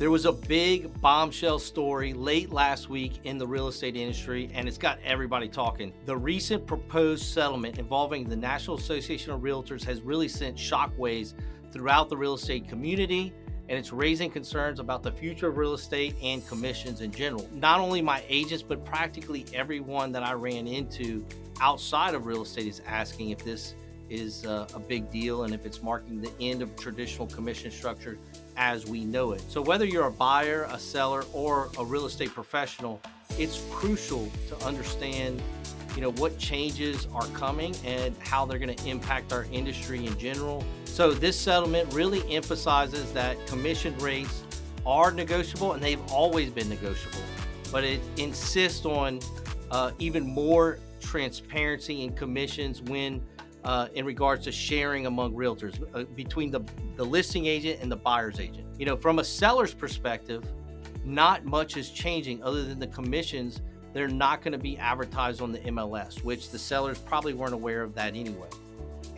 There was a big bombshell story late last week in the real estate industry, and it's got everybody talking. The recent proposed settlement involving the National Association of Realtors has really sent shockwaves throughout the real estate community, and it's raising concerns about the future of real estate and commissions in general. Not only my agents, but practically everyone that I ran into outside of real estate is asking if this is a big deal and if it's marking the end of traditional commission structure as we know it. So whether you're a buyer, a seller, or a real estate professional, it's crucial to understand what changes are coming and how they're going to impact our industry in general. So this settlement really emphasizes that commission rates are negotiable, and they've always been negotiable, but it insists on even more transparency in commissions when in regards to sharing among realtors between the listing agent and the buyer's agent. From a seller's perspective, not much is changing other than the commissions. They're not going to be advertised on the MLS, which the sellers probably weren't aware of that anyway.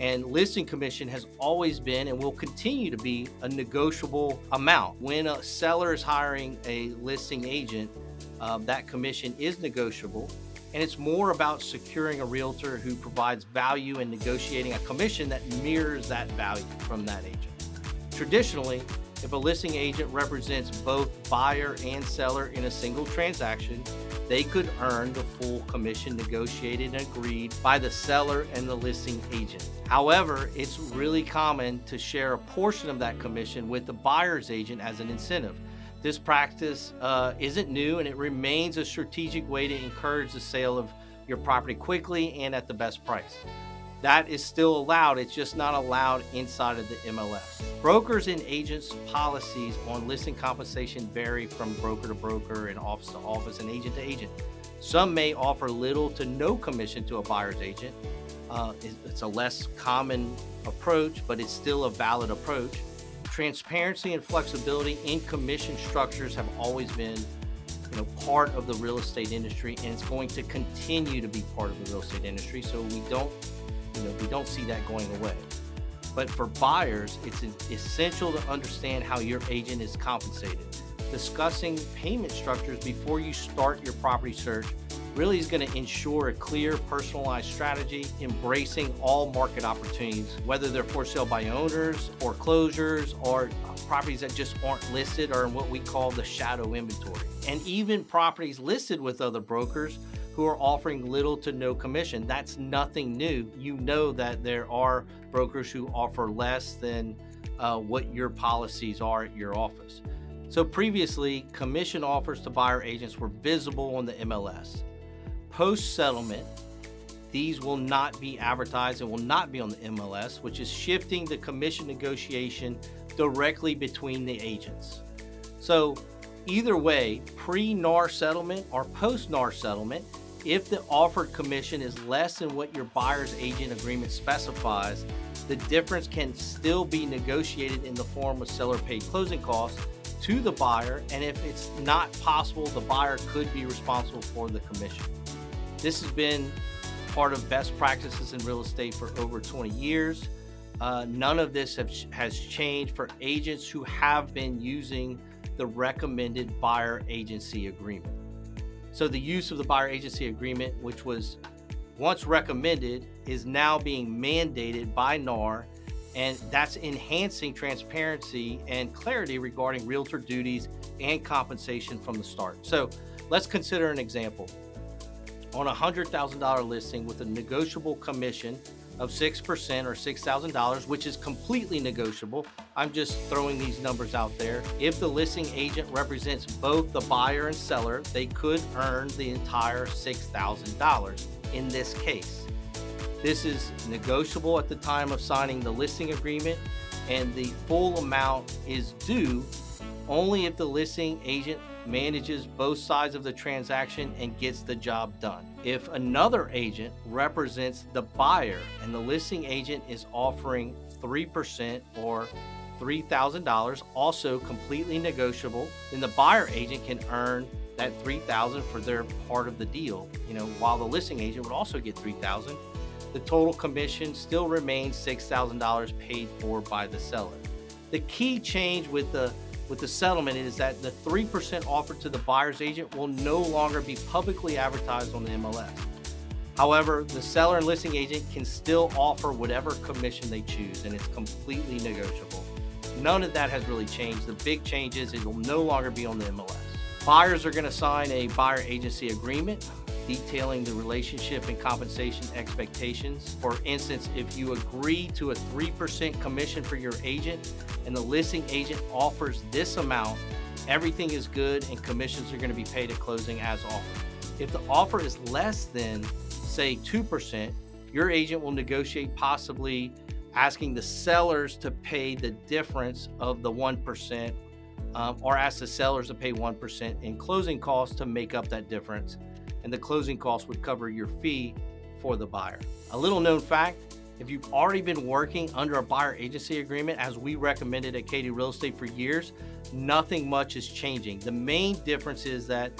And listing commission has always been and will continue to be a negotiable amount. When a seller is hiring a listing agent, that commission is negotiable. And it's more about securing a realtor who provides value and negotiating a commission that mirrors that value from that agent. Traditionally, if a listing agent represents both buyer and seller in a single transaction, they could earn the full commission negotiated and agreed by the seller and the listing agent. However, it's really common to share a portion of that commission with the buyer's agent as an incentive. This practice isn't new, and it remains a strategic way to encourage the sale of your property quickly and at the best price. That is still allowed, it's just not allowed inside of the MLS. Brokers and agents' policies on listing compensation vary from broker to broker and office to office and agent to agent. Some may offer little to no commission to a buyer's agent. It's a less common approach, but it's still a valid approach. Transparency and flexibility in commission structures have always been part of the real estate industry, and it's going to continue to be part of the real estate industry. So we don't see that going away. But for buyers, it's essential to understand how your agent is compensated. Discussing payment structures before you start your property search really is going to ensure a clear, personalized strategy, embracing all market opportunities, whether they're for sale by owners, foreclosures, or properties that just aren't listed or in what we call the shadow inventory. And even properties listed with other brokers who are offering little to no commission. That's nothing new. You know that there are brokers who offer less than what your policies are at your office. So previously, commission offers to buyer agents were visible on the MLS. Post-settlement, these will not be advertised and will not be on the MLS, which is shifting the commission negotiation directly between the agents. So either way, pre-NAR settlement or post-NAR settlement, if the offered commission is less than what your buyer's agent agreement specifies, the difference can still be negotiated in the form of seller-paid closing costs to the buyer, and if it's not possible, the buyer could be responsible for the commission. This has been part of best practices in real estate for over 20 years. None of this has changed for agents who have been using the recommended buyer agency agreement. So the use of the buyer agency agreement, which was once recommended, is now being mandated by NAR, and that's enhancing transparency and clarity regarding realtor duties and compensation from the start. So let's consider an example. On a $100,000 listing with a negotiable commission of 6% or $6,000, which is completely negotiable. I'm just throwing these numbers out there. If the listing agent represents both the buyer and seller, they could earn the entire $6,000 in this case. This is negotiable at the time of signing the listing agreement, and the full amount is due only if the listing agent manages both sides of the transaction and gets the job done. If another agent represents the buyer and the listing agent is offering 3% or $3,000, also completely negotiable, then the buyer agent can earn that $3,000 for their part of the deal, while the listing agent would also get $3,000. The total commission still remains $6,000 paid for by the seller. The key change with the with the settlement is that the 3% offered to the buyer's agent will no longer be publicly advertised on the MLS. However, the seller and listing agent can still offer whatever commission they choose, and it's completely negotiable. None of that has really changed. The big change is it will no longer be on the MLS. Buyers are going to sign a buyer agency agreement detailing the relationship and compensation expectations. For instance, if you agree to a 3% commission for your agent and the listing agent offers this amount, everything is good and commissions are going to be paid at closing as offered. If the offer is less than, say, 2%, your agent will negotiate, possibly asking the sellers to pay the difference of the 1%, or ask the sellers to pay 1% in closing costs to make up that difference. And the closing costs would cover your fee for the buyer. A little known fact, if you've already been working under a buyer agency agreement, as we recommended at Keaty Real Estate for years, nothing much is changing. The main difference is that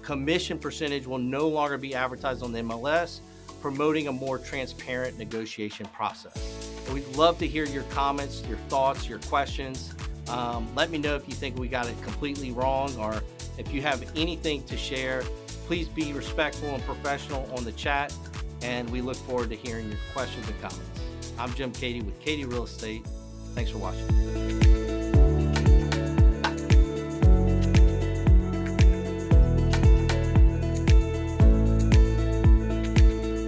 commission percentage will no longer be advertised on the MLS, promoting a more transparent negotiation process. We'd love to hear your comments, your thoughts, your questions. Let me know if you think we got it completely wrong, or if you have anything to share. Please be respectful and professional on the chat, and we look forward to hearing your questions and comments. I'm Jim Keaty with Keaty Real Estate. Thanks for watching.